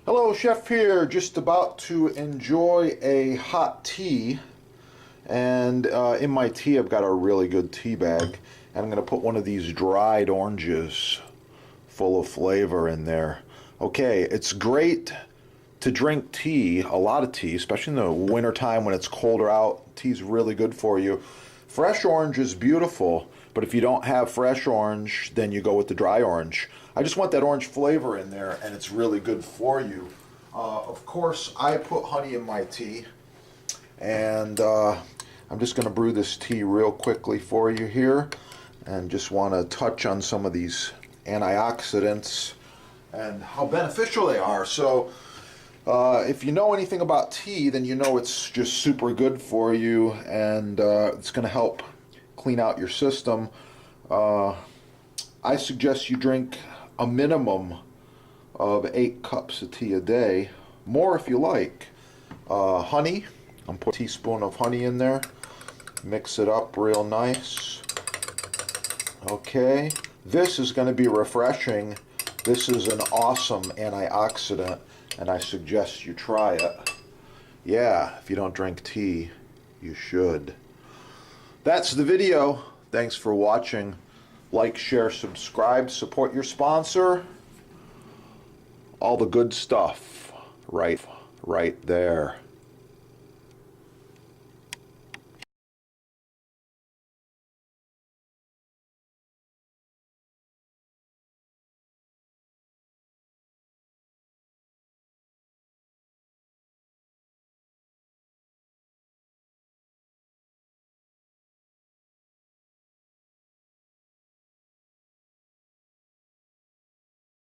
Hello, Chef here, just about to enjoy a hot tea. And in my tea, I've got a really good tea bag. And I'm going to put one of these dried oranges full of flavor in there. Okay, it's great to drink tea, a lot of tea, especially in the wintertime when it's colder out. Tea's really good for you. Fresh orange is beautiful, but if you don't have fresh orange, then you go with the dry orange. I just want that orange flavor in there, and it's really good for you. Of course, I put honey in my tea, and I'm just going to brew this tea real quickly for you here, and just want to touch on some of these antioxidants and how beneficial they are. So if you know anything about tea, then you know it's just super good for you, and it's going to help clean out your system. I suggest you drink a minimum of 8 cups of tea a day, more if you like. Honey, I'm putting a teaspoon of honey in there, mix it up real nice. Okay, this is going to be refreshing. This is an awesome antioxidant, and I suggest you try it. Yeah, if you don't drink tea, you should. That's the video. Thanks for watching. Like, share, subscribe, support your sponsor. All the good stuff right there.